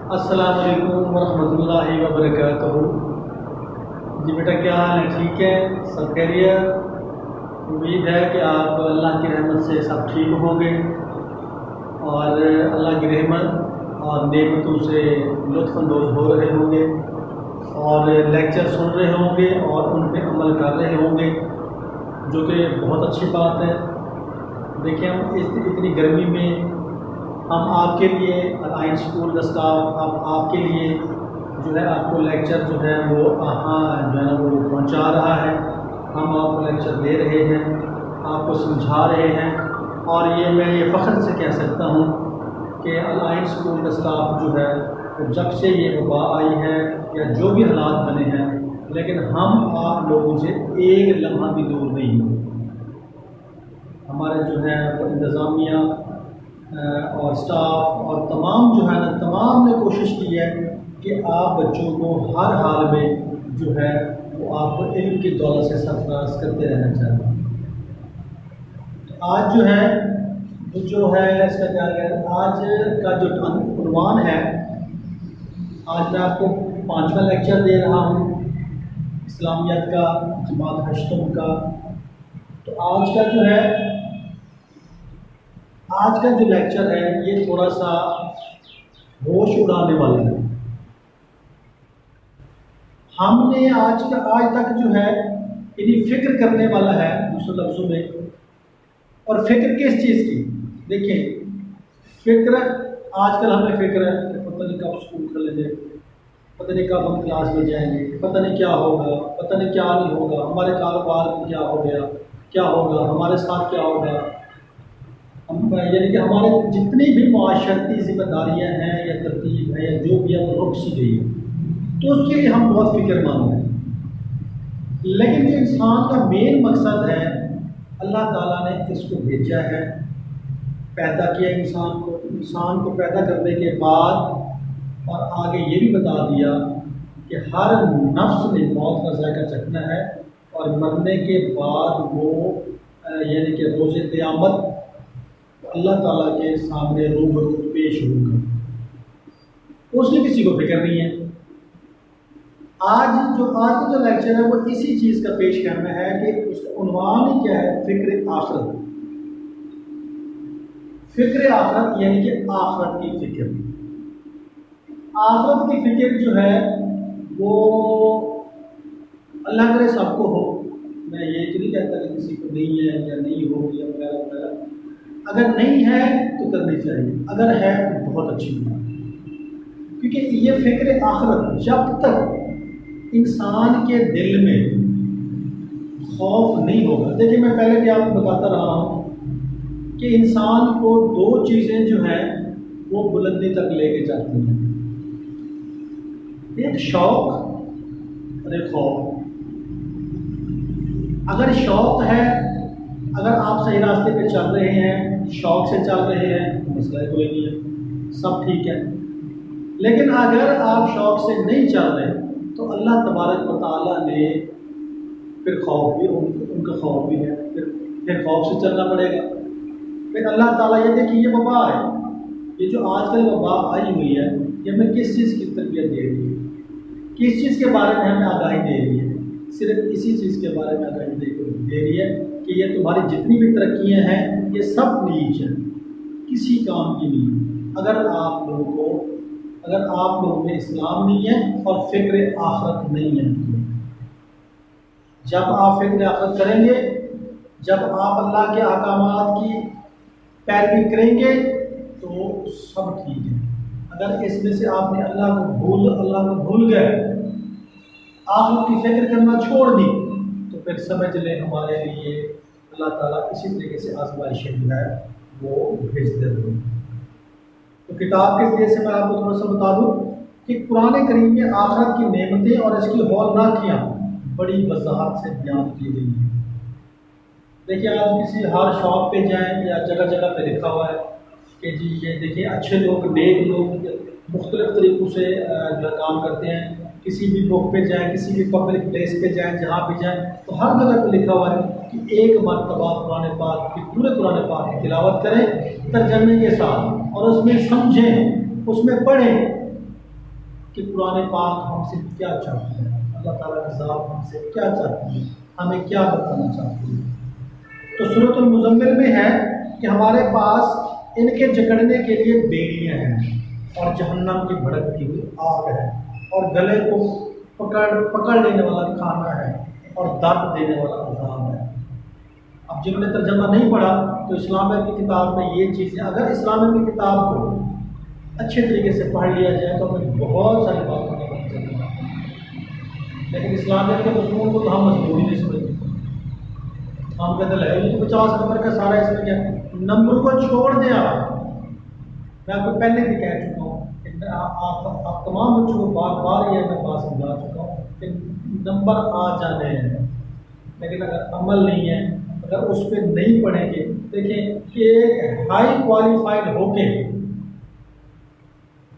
السلام علیکم ورحمۃ اللہ وبرکاتہ۔ جی بیٹا، کیا حال ہے؟ ٹھیک ہے؟ سب خیریت؟ امید ہے کہ آپ اللہ کی رحمت سے سب ٹھیک ہوں گے اور اللہ کی رحمت اور نعمتوں سے لطف اندوز ہو رہے ہوں گے اور لیکچر سن رہے ہوں گے اور ان پہ عمل کر رہے ہوں گے، جو کہ بہت اچھی بات ہے۔ دیکھیں، ہم اتنی گرمی میں ہم آپ کے لیے الائنس اسکول کا اسٹاف آپ کے لیے جو ہے آپ کو لیکچر جو ہے وہ جو ہے نا وہ پہنچا رہا ہے۔ ہم آپ کو لیکچر دے رہے ہیں، آپ کو سمجھا رہے ہیں، اور میں یہ فخر سے کہہ سکتا ہوں کہ الائنس اسکول کا اسٹاف جو ہے وہ جب سے یہ وبا آئی ہے یا جو بھی حالات بنے ہیں، لیکن ہم آپ لوگوں سے ایک لمحہ بھی دور نہیں ہیں۔ ہمارے جو ہے وہ انتظامیہ اور اسٹاف اور تمام جو ہے نا تمام نے کوشش کی ہے کہ آپ بچوں کو ہر حال میں جو ہے وہ آپ کو علم کی دولت سے سرفراز کرتے رہنا چاہیے۔ آج جو ہے اس کا کیا ہے، آج کا جو عنوان ہے، آج میں آپ کو 5واں لیکچر دے رہا ہوں اسلامیات کا، جماعت ہشتم کا۔ تو آج کا جو لیکچر ہے یہ تھوڑا سا ہوش اڑانے والا ہے۔ ہم نے آج تک جو ہے یعنی فکر کرنے والا ہے دوسرے لفظوں میں، اور فکر کس چیز کی؟ دیکھیں، فکر آج کل ہمیں فکر ہے کہ پتہ نہیں کب اسکول کھلیں گے، پتہ نہیں کب ہم کلاس میں جائیں گے، پتہ نہیں کیا ہوگا، پتہ نہیں کیا نہیں ہوگا، ہمارے کاروبار میں کیا ہو گیا، کیا ہوگا، ہمارے ساتھ کیا ہوگا۔ یعنی کہ ہمارے جتنی بھی معاشرتی ذمہ داریاں ہیں یا ترتیب ہے یا جو بھی ہے وہ رک سی گئی ہے، تو اس کے لیے ہم بہت فکر مند ہیں۔ لیکن جو انسان کا مین مقصد ہے، اللہ تعالیٰ نے اس کو بھیجا ہے، پیدا کیا انسان کو پیدا کرنے کے بعد، اور آگے یہ بھی بتا دیا کہ ہر نفس نے موت کا ذائقہ چکھنا ہے اور مرنے کے بعد وہ یعنی کہ روز قیامت اللہ تعالیٰ کے سامنے روبرو پیش ہوگا۔ اس کی کسی کو فکر نہیں ہے۔ آج کا جو لیکچر ہے وہ اسی چیز کا پیش کرنا ہے کہ اس کا عنوان ہی کیا ہے؟ فکر آخرت۔ فکر آخرت یعنی کہ آخرت کی فکر۔ آخرت کی فکر جو ہے وہ اللہ کرے سب کو ہو۔ میں یہ تو نہیں کہتا کہ کسی کو نہیں ہے یا نہیں ہو یا وغیرہ وغیرہ۔ اگر نہیں ہے تو کرنی چاہیے، اگر ہے تو بہت اچھی بات ہے، کیونکہ یہ فکر آخرت جب تک انسان کے دل میں خوف نہیں ہوگا۔ دیکھیں، میں پہلے بھی آپ کو بتاتا رہا ہوں کہ انسان کو دو چیزیں جو ہیں وہ بلندی تک لے کے جاتی ہیں، ایک شوق اور ایک خوف۔ اگر شوق ہے، اگر آپ صحیح راستے پہ چل رہے ہیں، شوق سے چل رہے ہیں، مسئلہ کوئی نہیں ہے، سب ٹھیک ہے۔ لیکن اگر آپ شوق سے نہیں چل رہے تو اللہ تبارک و تعالیٰ نے پھر خوف بھی، ان کا خوف بھی ہے، پھر خوف سے چلنا پڑے گا۔ پھر اللہ تعالیٰ یہ دیکھیں، یہ وبا ہے، یہ جو آج کل وبا آئی ہوئی ہے، یہ ہمیں کس چیز کی تربیت دے رہی ہے، کس چیز کے بارے میں ہمیں آگاہی دے رہی ہے؟ صرف اسی چیز کے بارے میں آگاہی دے رہی ہے کہ یہ تمہاری جتنی بھی ترقیاں ہیں یہ سب نیچ ہیں، کسی کام کی نہیں۔ اگر آپ لوگوں میں اسلام نہیں ہے اور فکر آخرت نہیں ہے، جب آپ فکر آخرت کریں گے، جب آپ اللہ کے احکامات کی پیروی کریں گے تو سب ٹھیک ہے۔ اگر اس میں سے آپ نے اللہ کو بھول گئے، آخرت کی فکر کرنا چھوڑ دی، تو پھر سمجھ لیں ہمارے لیے اللہ تعالیٰ اسی طریقے سے آزمائشیں جو ہے وہ بھیجتے رہے۔ تو کتاب کے ذریعے سے میں آپ کو تھوڑا سا بتا دوں کہ قرآن کریم میں آخرت کی نعمتیں اور اس کی ہولناکیاں بڑی وضاحت سے بیان کی گئی ہیں۔ دیکھیے، آج کسی ہر شاپ پہ جائیں یا جگہ جگہ پہ لکھا ہوا ہے کہ جی یہ دیکھیں اچھے لوگ، نیک لوگ مختلف طریقوں سے جو کام کرتے ہیں۔ کسی بھی بک پہ جائیں، کسی بھی پبلک پلیس پہ جائیں، جہاں پہ جائیں تو ہر جگہ پہ لکھا ہوا ہے کہ ایک مرتبہ قرآن پاک کی پورے قرآن پاک کی تلاوت کریں ترجمے کے ساتھ، اور اس میں سمجھیں، اس میں پڑھیں، کہ قرآن پاک ہم سے کیا چاہتے ہیں، اللہ تعالیٰ کی ذات ہم سے کیا چاہتی ہے، ہمیں کیا بتانا چاہتی ہے۔ تو سورۃ المزمل میں ہے کہ ہمارے پاس ان کے جکڑنے کے لیے بیڑیاں ہیں اور جہنم کی بھڑکتی ہوئی آگ ہے اور گلے کو پکڑ لینے والا کھانا ہے اور درد دینے والا عذاب ہے۔ اب جنہوں نے ترجمہ نہیں پڑھا تو اسلامیہ کی کتاب میں یہ چیزیں، اگر اسلامیہ کی کتاب کو اچھے طریقے سے پڑھ لیا جائے تو ہمیں بہت ساری باتوں کا پتہ چلے گا، لیکن اسلامیہ کے مضمون کو تو ہم مجبوری نہیں سمجھتے۔ ہم کہتے ہیں یہ 50 نمبر کا سارا اس میں کیا، نمبر کو چھوڑ دیں۔ میں آپ کو پہلے بھی کہہ چکا ہوں کہ آپ تمام بچوں کو بار بار یہ میں بات سمجھا چکا ہوں کہ نمبر آ جانے ہیں، لیکن اگر عمل نہیں ہے، اگر اس پہ نہیں پڑھیں گے، دیکھیں کہ ایک ہائی کوالیفائڈ ہو کے،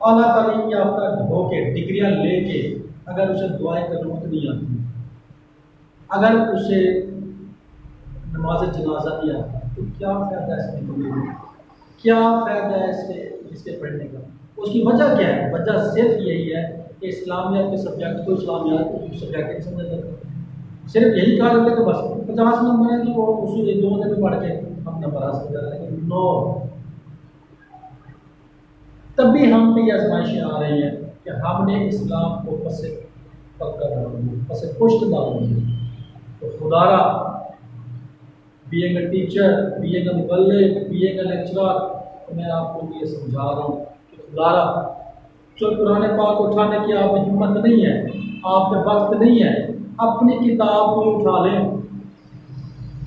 اعلیٰ تعلیم یافتہ ہو کے، ڈگریاں لے کے، اگر اسے دعائیں قنوت نہیں آتی، اگر اسے نماز جنازہ نہیں آتا، تو کیا فائدہ ہے اس میں پڑھنے کا؟ کیا فائدہ ہے اس کے پڑھنے کا؟ اس کی وجہ کیا ہے؟ وجہ صرف یہی ہے کہ اسلامیات کے سبجیکٹ کو اسلامیات کو سبجیکٹ نہیں سمجھا جاتا، صرف یہی کہا جاتا ہے کہ بس 50 نمبر ہیں تو اسی 2 دن میں پڑھ کے ہم نمبر حاصل کر رہے ہیں۔ نو، تب بھی ہم پہ یہ آزمائشیں آ رہی ہیں کہ ہم نے اسلام کو پس پکا ڈال دیا، پس پشت ڈال دیا۔ تو خدا را being a teacher, being a مبلغ، بینگ اے لیکچرر، میں آپ کو یہ سمجھا رہا ہوں کہ خدا را جو قرآن پاک اٹھانے کی آپ میں ہمت نہیں ہے، آپ میں وقت نہیں ہے، اپنی کتاب کو اٹھا لیں،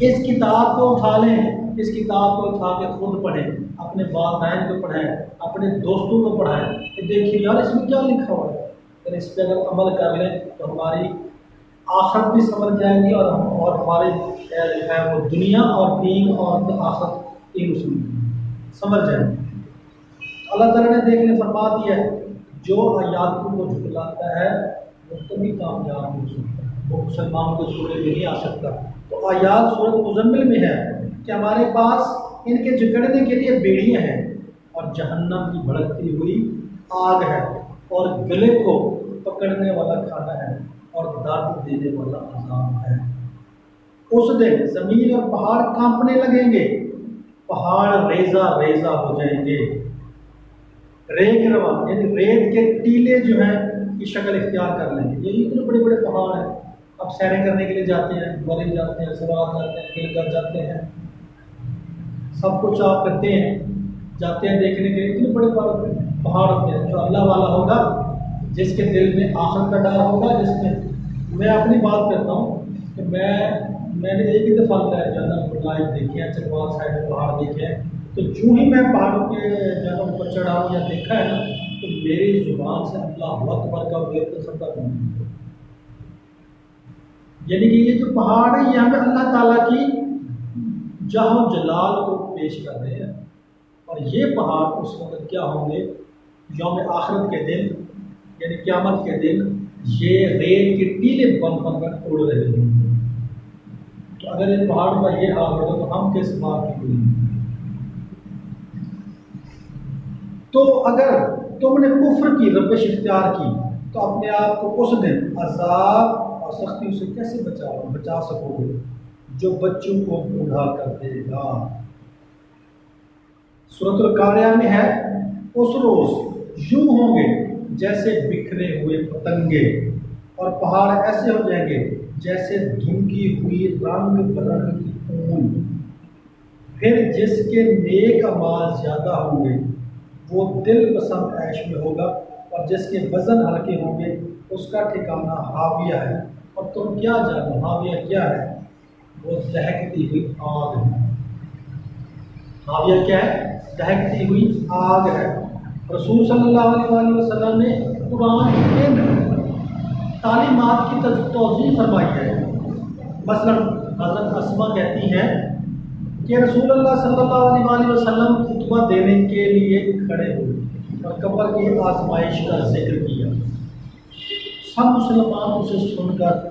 اس کتاب کو اٹھا لیں، اس کتاب کو اٹھا کے خود پڑھیں، اپنے والدین کو پڑھائیں، اپنے دوستوں کو پڑھائیں کہ دیکھیے یار اس میں کیا لکھا ہوا ہے۔ اگر اس پہ اگر عمل کر لیں تو ہماری آخرت بھی سمجھ جائے گی اور ہمارے جو ہے وہ دنیا اور دین اور آخرت تین اصول سمجھ جائیں گے۔ اللہ تعالیٰ نے دیکھنے فرما دیا ہے جو آیاتوں کو جھٹلاتا ہے وہ کبھی کامیاب نہیں ہو سکتا، وہ مسلمان کو چھوڑے بھی نہیں آ سکتا۔ تو آیات سورۃ مزمل میں ہے کہ ہمارے پاس ان کے جکڑنے کے لیے بیڑیاں ہیں اور جہنم کی بھڑکتی ہوئی آگ ہے اور گلے کو پکڑنے والا کھانا ہے اور درد دینے والا عذاب ہے۔ اس دن زمین اور پہاڑ کانپنے لگیں گے، پہاڑ ریزہ ریزہ ہو جائیں گے، ریت روا یعنی ریت کے ٹیلے جو ہیں کی شکل اختیار کر لیں گے۔ یہ اتنے بڑے بڑے پہاڑ ہیں، اب سیریں کرنے کے لیے جاتے ہیں، گولی جاتے ہیں، سوات جاتے ہیں، گل کر جاتے ہیں، سب کچھ آپ کرتے ہیں، جاتے ہیں دیکھنے کے لیے، اتنے بڑے بڑے پہاڑ ہوتے ہیں۔ جو اللہ والا ہوگا، جس کے دل میں آخرت کا ڈر ہوگا، جس میں اپنی بات کرتا ہوں کہ میں نے ایک ہی دفعہ جنت لائف دیکھی ہے، چکوال سائڈ میں پہاڑ دیکھے ہیں، تو جو ہی میں پہاڑوں کے جگہ پر چڑھا ہوں یا دیکھا ہے نا، تو میری زبان سے اللہ اکبر کا ورد ختم نہیں ہوتا۔ یعنی کہ یہ جو پہاڑ ہے یہ ہمیں اللہ تعالیٰ کی جاہ و جلال کو پیش کر رہے ہیں، اور یہ پہاڑ اس وقت کیا ہوں گے؟ یوم آخرت کے دن یعنی قیامت کے دن یہ ریت کے ٹیلے بن کر اڑ رہے ہوں گے۔ تو اگر ان پہاڑوں کا یہ حال ہوگا تو ہم کس بات کی کوئی نہیں۔ تو اگر تم نے کفر کی روش اختیار کی تو اپنے آپ کو اس دن عذاب اور سختی سے کیسے بچا سکو گے جو بچوں کو بوڑھا کر دے گا۔ سورۃ القاریہ میں ہے اس روز یوں ہوں گے جیسے بکھرے ہوئے پتنگے، اور پہاڑ ایسے ہو جائیں گے جیسے دھنکی ہوئی رنگ برنگ کی اون۔ پھر جس کے نیک اعمال زیادہ ہوں گے وہ دل پسند عیش میں ہوگا، اور جس کے وزن ہلکے ہوں گے اس کا ٹھکانہ حاویہ ہے۔ اور تم کیا جانو حاویہ کیا ہے؟ وہ دہکتی ہوئی آگ ہے۔ حاویہ کیا ہے؟ دہکتی ہوئی آگ ہے۔ رسول صلی اللہ علیہ وآلہ وسلم نے قرآن ان تعلیمات کی توضیح فرمائی ہے۔ مثلا حضرت اسما کہتی ہیں کہ رسول اللہ صلی اللہ علیہ وآلہ وسلم خطبہ دینے کے لیے کھڑے ہوئے اور قبر کی آزمائش کا ذکر کیا۔ سب مسلمان اسے سن کر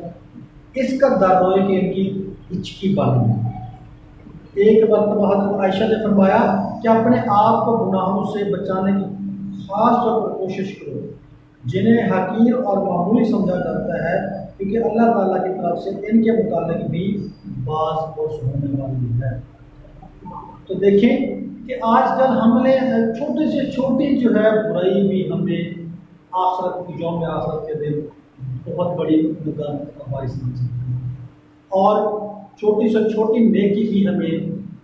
اس کا در روئے کہ ان کی ہچکی بن گئی۔ ایک مرتبہ حضرت عائشہ نے فرمایا کہ اپنے آپ کو گناہوں سے بچانے کی خاص طور پر کوشش کرو، جنہیں حقیر اور معمولی سمجھا جاتا ہے، کیونکہ اللہ تعالیٰ کی طرف سے ان کے متعلق بھی بعض پرس ہونے والی ہے۔ تو دیکھیں کہ آج کل ہم نے چھوٹی سے چھوٹی جو ہے برائی بھی ہمیں آخرت کی یوم آخرت کے دن بہت بڑی مقدار کا باعث بن سکتی ہے، اور چھوٹی سے چھوٹی نیکی بھی ہمیں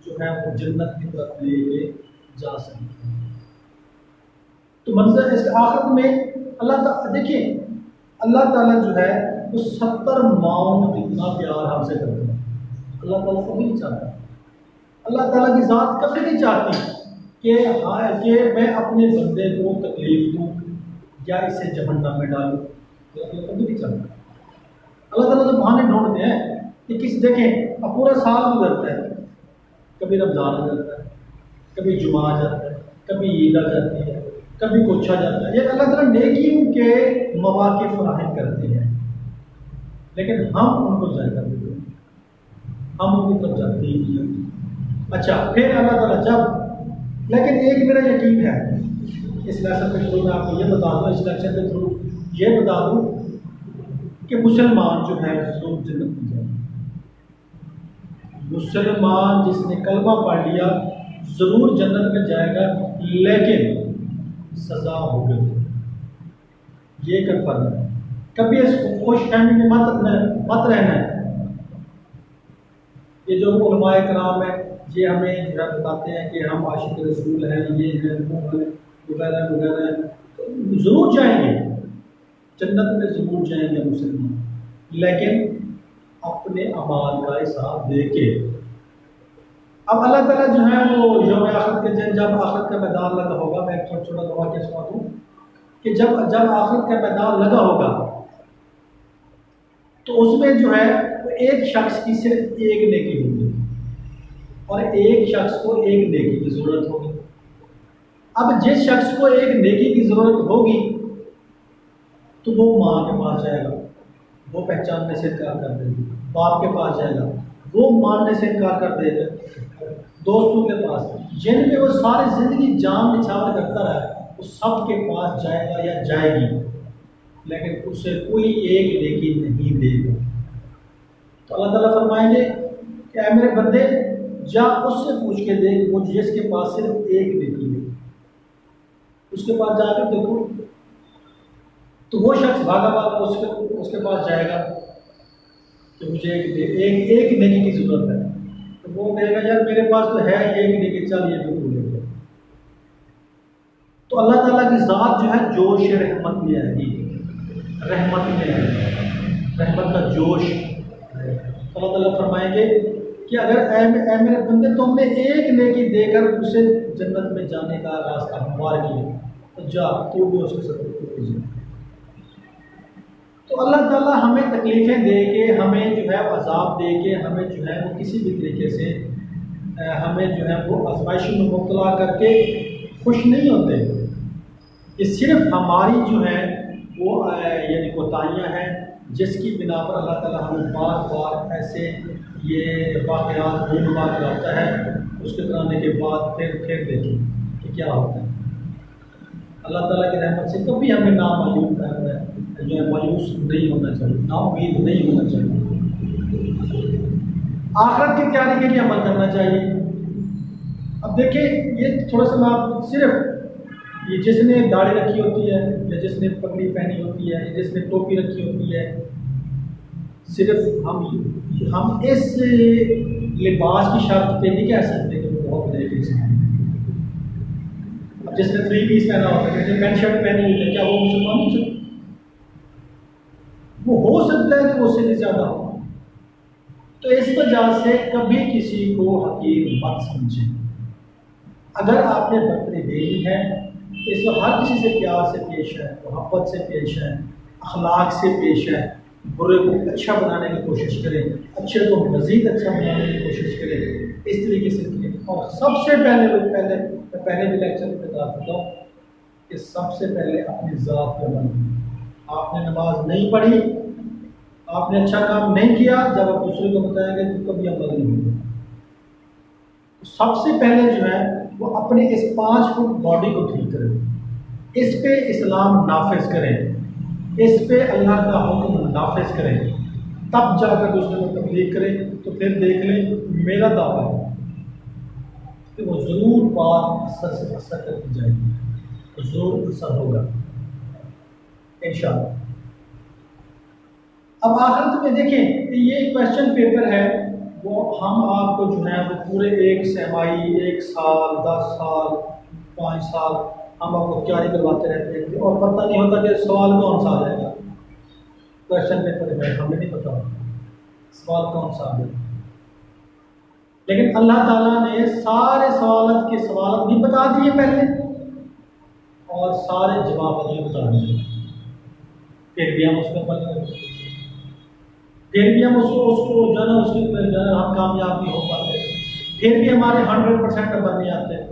جو ہے وہ جنت کی طرف لے کے جا سکتی ہے۔ تو منظر اس کے آخرت میں اللہ تعالیٰ دیکھیں، اللہ تعالیٰ جو ہے وہ 70 ماؤں جتنا پیار ہم سے کرتے ہیں۔ اللہ تعالیٰ کبھی نہیں چاہتا، اللہ تعالیٰ کی ذات کبھی نہیں چاہتی کہ میں اپنے بندے کو تکلیف دوں یا اسے جہنم میں ڈالوں۔ اللہ تعالیٰ کبھی نہیں چاہتا۔ اللہ تعالیٰ تو بہانے ڈھونڈتے ہیں کہ کس دیکھیں اب پورا سال گزرتا ہے، کبھی رمضان آ جاتا ہے، کبھی جمعہ آ جاتا ہے، کبھی عید آ جاتی ہے، کبھی کچھ آ جاتا ہے، یہ اللہ تعالیٰ نیکیوں کے مواقع فراہم کرتے ہیں، لیکن ہم ان کو ضائع کر دیتے ہیں، ہم ان کی طرف جاتے ہی نہیں ہیں۔ اچھا پھر اللہ تعالیٰ جب، لیکن ایک میرا یقین ہے، اس لیسن کے تھرو میں آپ کو یہ بتا دوں، اس لیکچر کے تھرو یہ بتا دوں کہ مسلمان جو ہے ضرور جنت میں جائے گا۔ مسلمان جس نے کلمہ پڑھ لیا ضرور جنت میں جائے گا، لیکن سزا ہوگی، یہ کنفرم ہے۔ کبھی اس کو خوش فہمی میں مت رہنا ہے۔ یہ جو علماء کرام ہیں یہ ہمیں جو ہے بتاتے ہیں کہ ہم عاشق رسول ہیں، یہ ہیں وہ ہیں وغیرہ وغیرہ، ضرور جائیں گے جنت میں، ضرور جائیں گے مسلمان، لیکن اپنے اعمال کا حساب دے کے۔ اب اللہ تعالیٰ جو ہے وہ یوم آخرت کے دن جب آخرت کا میدان لگا ہوگا، میں ایک چھوٹا چھوٹا واقعہ سنا دوں کہ جب آخرت کا میدان لگا ہوگا تو اس میں جو ہے وہ ایک شخص کی صرف ایک نیکی ہوگی اور ایک شخص کو ایک نیکی کی ضرورت ہوگی۔ اب جس شخص کو ایک نیکی کی ضرورت ہوگی تو وہ ماں کے پاس جائے گا، وہ پہچاننے سے انکار کر دے گا، باپ کے پاس جائے گا، وہ ماننے سے انکار کر دے گا، دوستوں کے پاس، جن میں وہ ساری زندگی جان نچھاور کرتا رہا ہے، وہ سب کے پاس جائے گا یا جائے گی، لیکن اسے کوئی ایک نیکی نہیں دے گا۔ تو اللہ تعالیٰ فرمائیں گے کہ اے میرے بندے جا اس سے پوچھ کے دیکھ، وہ جس کے پاس صرف ایک نیکی ہے، اس کے پاس جا کر دیکھو۔ تو وہ شخص بھاگا بھاگا اس کے پاس جائے گا کہ مجھے ایک نیکی کی ضرورت ہے، تو وہ کہے گا یار میرے پاس تو ہے ایک نیکی، چل یہ بالکل لے لو۔ تو اللہ تعالیٰ کی ذات جو ہے جوش رحمت میں آئے گی، رحمت میں آئے گی، رحمت کا جوش۔ اللہ تعالیٰ فرمائیں گے کہ اگر اے میرے بندے تم نے ایک نیکی دے کر اسے جنت میں جانے کا راستہ ہموار کیا تو جا تو بھی اس کے ساتھ کیجیے۔ تو اللہ تعالیٰ ہمیں تکلیفیں دے کے، ہمیں جو ہے عذاب دے کے، ہمیں جو ہے وہ کسی بھی طریقے سے ہمیں جو ہے وہ آزمائشوں میں مبتلا کر کے خوش نہیں ہوتے۔ یہ صرف ہماری جو ہے وہ یعنی کوتاہیاں ہیں، جس کی بنا پر اللہ تعالیٰ ہمیں بار بار ایسے یہ واقعات رونما کراتا ہے، اس کے کرانے کے بعد پھر دیکھیں کہ کیا ہوتا ہے۔ اللہ تعالیٰ کی رحمت سے کبھی ہمیں مایوس نہیں ہونا چاہیے، نا امید نہیں ہونا چاہیے، آخرت کی تیاری کے لیے عمل کرنا چاہیے۔ اب دیکھیں یہ تھوڑا سا میں آپ صرف یہ جس نے داڑھی رکھی ہوتی ہے یا جس نے پگڑی پہنی ہوتی ہے یا جس نے ٹوپی رکھی ہوتی ہے، صرف ہم اس لباس کی شرط پہ نہیں کہہ سکتے کہ وہ بہت نیک انسان ہے۔ اب جس نے 3 پیس پہنا ہوتا ہے، جس نے پینٹ شرٹ پہنی ہوئی ہے، کیا وہ مسلمان ہو سکتا؟ وہ ہو سکتا ہے کہ وہ اس سے بھی زیادہ ہو۔ تو اس وجہ سے کبھی کسی کو حقیر مت سمجھیں۔ اگر آپ نے برتری دینی ہے اس کو ہر کسی سے پیار سے پیش ہے، محبت سے پیش ہے، اخلاق سے پیش ہے، برے کو اچھا بنانے کی کوشش کریں، اچھے کو مزید اچھا بنانے کی کوشش کریں، اس طریقے سے کریں۔ اور سب سے پہلے بھی لیکچر میں بتا چکا ہوں کہ سب سے پہلے اپنی ذات پہ عمل کریں۔ آپ نے نماز نہیں پڑھی، آپ نے اچھا کام نہیں کیا، جب آپ دوسرے کو بتائیں گے تو کبھی عمل نہیں ہوگا۔ سب سے پہلے جو ہے وہ اپنے اس 5 فٹ باڈی کو ٹھیک کریں، اس پہ اسلام نافذ کریں، اس پہ اللہ کا حکم نافذ کریں، تب جا کر دوسرے کو تبلیغ کریں. تو پھر دیکھ لیں میرا دعویٰ ہے کہ وہ ضرور بات اثر سے اثر کرتی جائے گی، تو ضرور اثر ہوگا انشاءاللہ. اب آخرت میں دیکھیں کہ یہ کویشچن پیپر ہے، وہ ہم آپ کو جو ہے وہ پورے ایک سہمائی، 1 سال 10 سال 5 سال ہم آپ کو تیاری کرواتے رہتے ہیں اور پتہ نہیں ہوتا کہ سوال کون سا آ جائے گا. کویشچن پیپر میں ہمیں نہیں پتہ سوال کون سا آ جائے گا، لیکن اللہ تعالیٰ نے سارے سوالات کے سوالات بھی بتا دیے پہلے اور سارے جوابات بھی بتا دیے. پھر بھی ہم اس کو پتہ نہیں، پھر بھی ہم اس کو جو ہے نا اس کی جو ہے ہم کامیاب نہیں ہو پاتے، پھر بھی ہمارے 100% نمبر نہیں آتے.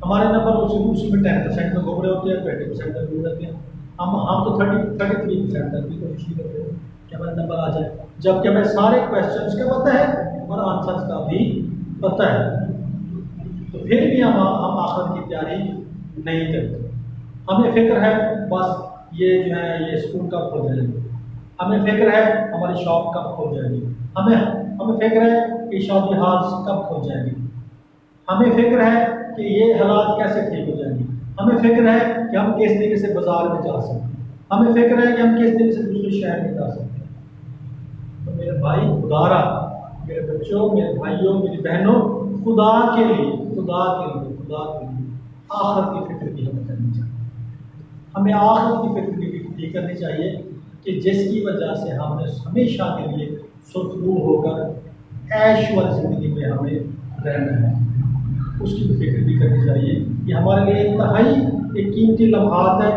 ہمارے نمبر اسی میں 10% میں گھوم رہے ہوتے ہیں، 20% میں گھوم رہتے ہیں. ہم تو 33% تک بھی کوشش نہیں کرتے کہ ہمارے نمبر آ جائے، جبکہ ہمیں سارے کویشچنس کا پتہ ہے اور آنسرس کا بھی پتہ ہے. تو پھر بھی ہم آخرت کی تیاری نہیں کرتے. ہمیں فکر ہے بس یہ جو ہے یہ اسکول کب کھل جائے گی، ہمیں فکر ہے ہماری شاپ کب کھل جائے گی، ہمیں فکر ہے کہ شادی ہال کب کھل جائے گی، ہمیں فکر ہے کہ یہ حالات کیسے ٹھیک ہو جائیں گے، ہمیں فکر ہے کہ ہم کس طریقے سے بازار میں جا سکتے ہیں، ہمیں فکر ہے کہ ہم کس طریقے سے دوسرے شہر میں جا سکتے ہیں. تو میرے بھائی خدا را، میرے بچوں، میرے بھائیوں، میری بہنوں، خدا کے لیے آخرت کی فکر بھی ہمیں کرنی چاہیے. ہمیں آخرت کی فکر بھی کرنی چاہیے کہ جس کی وجہ سے ہم نے ہمیشہ کے لیے سرخرو ہو کر عیش والی زندگی میں ہمیں رہنا ہے، اس کی فکر بھی کرنی چاہیے. یہ ہمارے لیے انتہائی ایک قیمتی لمحات ہے.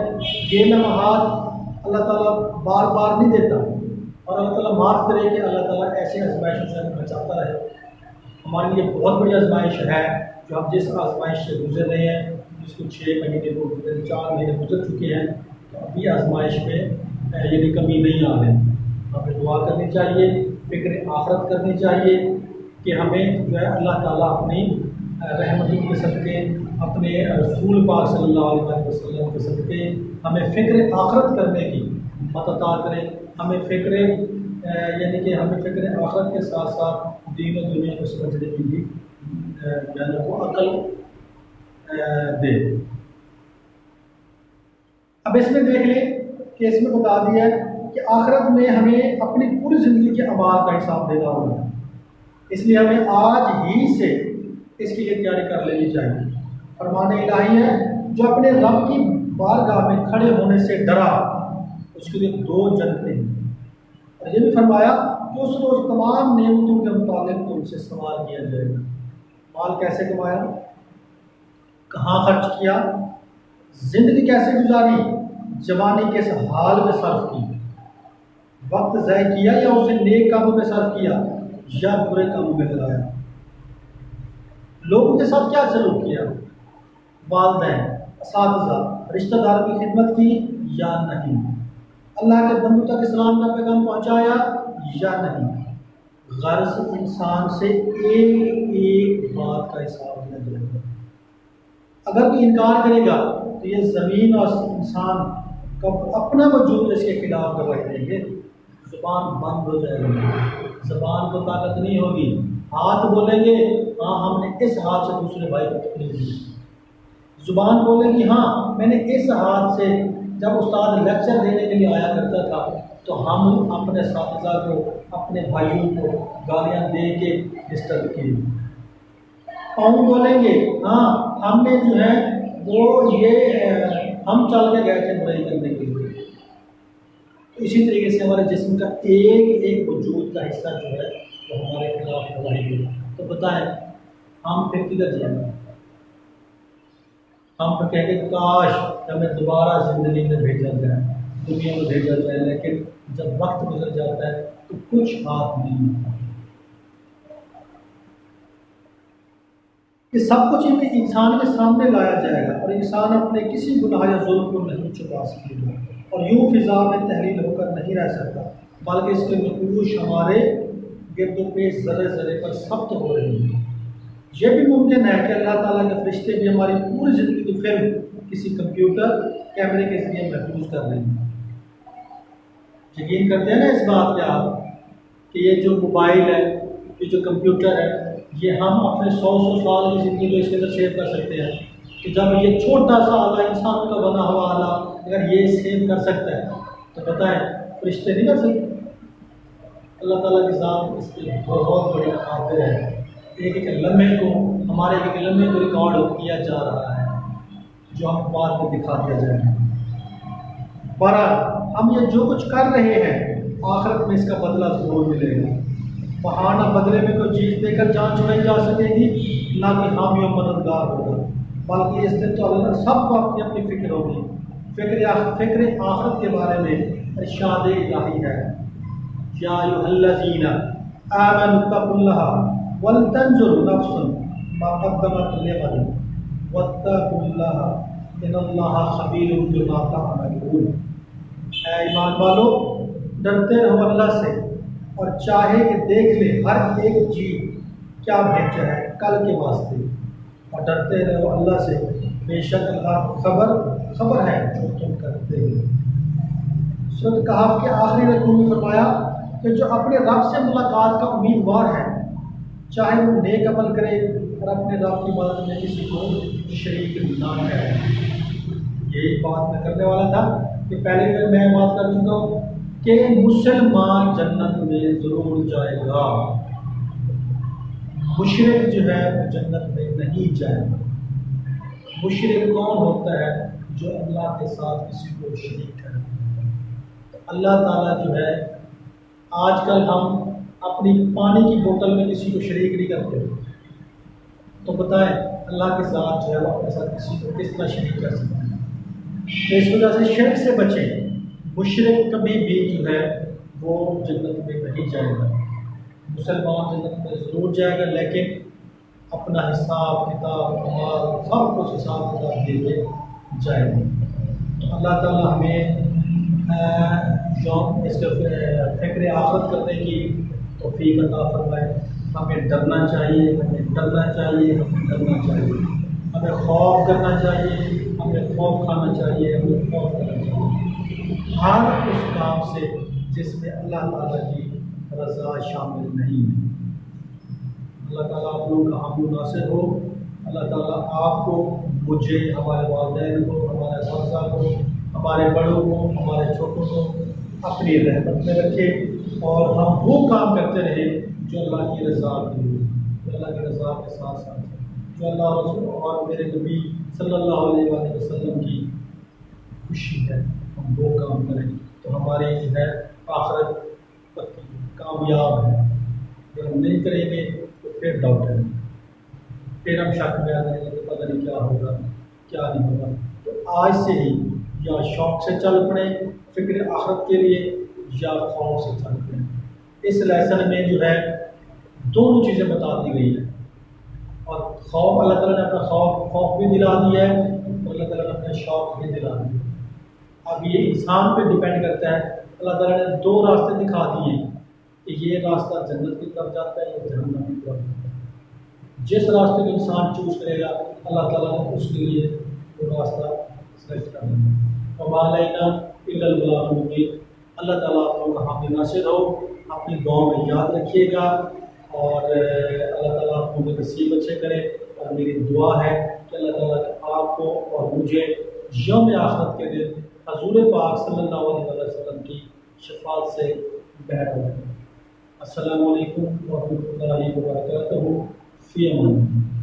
یہ لمحات اللہ تعالیٰ بار بار نہیں دیتا، اور اللہ تعالیٰ معاف کرے کہ اللہ تعالیٰ ایسے آزمائشوں سے ہمیں بچاتا رہے. ہمارے لیے بہت بڑی آزمائش ہے جو ہم جس آزمائش سے گزر رہے ہیں، جس کو 6 مہینے 4 مہینے گزر چکے ہیں، تو ابھی آزمائش میں یعنی کمی نہیں آ رہی. ہمیں دعا کرنی چاہیے، فکر آخرت کرنی چاہیے کہ ہمیں جو ہے اللہ تعالیٰ اپنی رحمتوں کے صدقے، اپنے رسول پاک صلی اللہ علیہ وسلم کے صدقے ہمیں فکر آخرت کرنے کی مدد عطا کرے. ہمیں فکر یعنی کہ ہمیں فکر آخرت کے ساتھ ساتھ دین و دنیا کو سمجھنے کی بھی یعنی وہ عقل دے. اب اس میں دیکھ لیں کہ اس میں بتا دیا ہے کہ آخرت میں ہمیں اپنی پوری زندگی کے اعمال کا حساب دینا ہوگا، اس لیے ہمیں آج ہی سے اس کے لیے تیاری کر لینی چاہیے. فرمان الہی ہے جو اپنے رب کی بارگاہ میں کھڑے ہونے سے ڈرا اس کے لیے 2 جنتیں ہیں. اور یہ بھی فرمایا کہ اس روز تمام نعمتوں کے متعلق تم سے سوال کیا جائے گا. مال کیسے کمایا، کہاں خرچ کیا، زندگی کیسے گزاری، جوانی کس حال میں صرف کی، وقت ضائع کیا یا اسے نیک کاموں میں صرف کیا یا برے کاموں میں لگایا، لوگوں کے ساتھ کیا سلوک کیا، والدین، اساتذہ، رشتہ داروں کی خدمت کی یا نہیں، اللہ کے بندوں تک اسلام کا پیغام پہنچایا یا نہیں. غرض انسان سے ایک بات کا حساب لیا جائے گا. اگر کوئی انکار کرے گا تو یہ زمین اور انسان کا اپنا وجود اس کے خلاف گواہی دیں گے. زبان بند ہو جائے گی، زبان کو طاقت نہیں ہوگی. ہاتھ بولیں گے ہاں ہم نے اس ہاتھ سے دوسرے بھائی کو تکلیف دی، زبان بولیں گی ہاں میں نے اس ہاتھ سے جب استاد لیکچر دینے کے لیے آیا کرتا تھا تو ہم اپنے اساتذہ کو، اپنے بھائیوں کو گالیاں دے کے ڈسٹرب کیے. پاؤں بولیں گے ہاں ہم نے جو ہے وہ یہ ہم چل کے گئے تھے برائی کرنے کے لیے. اسی طریقے سے ہمارے جسم کا ایک وجود کا حصہ جو ہے وہ ہمارے خلاف گواہی دے. تو بتائیں ہم پھر کدھر جائیں گے؟ ہم تو کہیں گے کاش ہمیں دوبارہ زندگی میں بھیجا جائے، دنیا میں بھیجا جائے، لیکن جب وقت گزر جاتا ہے تو کچھ ہاتھ نہیں ہوتا. یہ سب کچھ انسان کے سامنے لایا جائے گا اور انسان اپنے کسی گناہ یا ظلم کو نہیں چھپا سکے گا اور یوں فضا میں تحلیل ہو کر نہیں رہ سکتا، بلکہ اس کے نقوش ہمارے گرد و پیش ذرے ذرے پر ثبت ہو رہے ہیں. یہ بھی ممکن ہے کہ اللہ تعالیٰ کے فرشتے بھی ہماری پوری زندگی کی فلم کسی کمپیوٹر کیمرے کے ذریعے محفوظ کر رہے ہیں۔ یقین کرتے ہیں نا اس بات پہ آپ کہ یہ جو موبائل ہے، یہ جو کمپیوٹر ہے، یہ ہم اپنے 100 سال کی زندگی کو اس کے اندر سیو کر سکتے ہیں کہ جب یہ چھوٹا سا آلہ انسان کا بنا ہوا آلہ اگر یہ سیو کر سکتا ہے تو بتائیں فرشتے نہیں کر سکتے؟ اللہ تعالیٰ کی ذات اس پہ بہت بڑی قادر ہے۔ ایک ایک لمحے کو ہمارے ایک ایک لمحے کو ریکارڈ کیا جا رہا ہے جو ہم بعد میں دکھا دیا جائے گا۔ بہرحال ہم یہ جو کچھ کر رہے ہیں آخرت میں اس کا بدلہ ضرور ملے گا۔ وہاں نہ بدلے میں کوئی چیز دے کر جان چھڑائی جا سکے گی، نہ کوئی حامی و مددگار ہوگا، بلکہ اس دن تو اللہ سب کو اپنی اپنی فکر ہوگی۔ فکر آخرت کے بارے میں ارشاد الہی ہے، یا ایھا الذین آمنوا اتقوا اللہ ولتنظر نفس ما قدمت لغد واتقوا اللہ ان اللہ خبیر بما تعملون۔ اے ایمان والو، ڈرتے رہو اللہ سے اور چاہے کہ دیکھ لے ہر ایک چیز کیا بھیجا ہے کل کے واسطے، اور ڈرتے رہو اللہ سے، بے شک اللہ خبر ہے جو تم کرتے ہو۔ سورۃ کہف کے آخری رکوع میں فرمایا کہ جو اپنے رب سے ملاقات کا امیدوار ہے، چاہے وہ نیک عمل کرے اور اپنے رب کی مدد میں کسی کو شریک نہ کرے۔ یہی بات میں کرنے والا تھا کہ پہلے میں بات کر چکا ہوں کہ مسلمان جنت میں ضرور جائے گا، مشرک جو ہے وہ جنت میں نہیں جائے گا۔ مشرک کون ہوتا ہے؟ جو اللہ کے ساتھ کسی کو شریک کرے۔ تو اللہ تعالیٰ جو ہے، آج کل ہم اپنی پانی کی بوتل میں کسی کو شریک نہیں کرتے، تو بتائیں اللہ کے ساتھ جو ہے وہ اپنے ساتھ کسی کو کس طرح شریک کر سکتے ہیں؟ تو اس وجہ سے شرک سے بچیں۔ مشرک کبھی بھی جو ہے وہ جنت میں نہیں جائے گا۔ مسلمان جنت میں ضرور جائے گا، لیکن اپنا حساب کتاب سب کچھ حساب کتاب دے کے جائے گا۔ تو اللہ تعالیٰ ہمیں اس کا فکر آخرت کرنے کی توفیق عطا فرمائے۔ ہمیں ڈرنا چاہیے، ہمیں ڈرنا چاہیے، ہمیں ڈرنا چاہیے، ہمیں خوف کرنا چاہیے، ہمیں خوف کھانا چاہیے، ہمیں خوف کرنا چاہیے ہر اس کام سے جس میں اللہ تعالیٰ کی رضا شامل نہیں ہے۔ اللہ تعالیٰ آپ لوگوں کا حامی و ناصر ہو۔ اللہ تعالیٰ آپ کو، مجھے، ہمارے والدین کو، ہمارے اساتذہ کو، ہمارے بڑوں کو، ہمارے چھوٹوں کو اپنی رحمت میں رکھے اور ہم وہ کام کرتے رہیں جو اللہ کی رضا کے لیے، جو اللہ کی رضا کے ساتھ ساتھ جو اللہ رسول اور میرے نبی صلی اللہ علیہ وآلہ وسلم کی خوشی ہے، ہم وہ کام کریں تو ہماری جو ہے آخرت کامیاب ہے۔ اگر ہم نہیں کریں گے تو پھر ڈاؤٹ ہے، پھر ہم شک میں آ جائیں گے کہ پتہ نہیں کیا ہوگا کیا نہیں ہوگا۔ تو آج سے ہی یا شوق سے چل پڑیں فکر آخرت کے لیے، یا خوف سے چل پڑیں۔ اس لیسن میں جو ہے دونوں چیزیں بتا دی گئی ہیں، اور خوف اللہ تعالیٰ نے اپنا خوف بھی دلا دیا ہے اور اللہ تعالیٰ نے اپنا شوق بھی دلا دیا ہے۔ اب یہ انسان پہ ڈیپینڈ کرتا ہے۔ اللہ تعالیٰ نے دو راستے دکھا دیے کہ یہ راستہ جنت کی طرف جاتا ہے یا جہنم کی طرف جاتا ہے۔ جس راستے کو انسان چوز کرے گا اللہ تعالیٰ نے اس کے لیے وہ راستہ سلیکٹ کر دیا۔ وما علینا الا البلاغ المبین۔ اللہ تعالیٰ آپ لوگوں کا حامی ناصر ہو۔ اپنی دعاؤں میں یاد رکھیے گا، اور اللہ تعالیٰ آپ لوگوں کے نصیب اچھے کرے۔ اور میری دعا ہے کہ اللہ تعالیٰ آپ کو اور مجھے یوم آخرت کے دن حضور پاک صلی اللہ علیہ وسلم کی شفاعت سے بہر ہو۔ السلام علیکم ورحمۃ اللہ وبرکاتہ۔ فی امان اللہ۔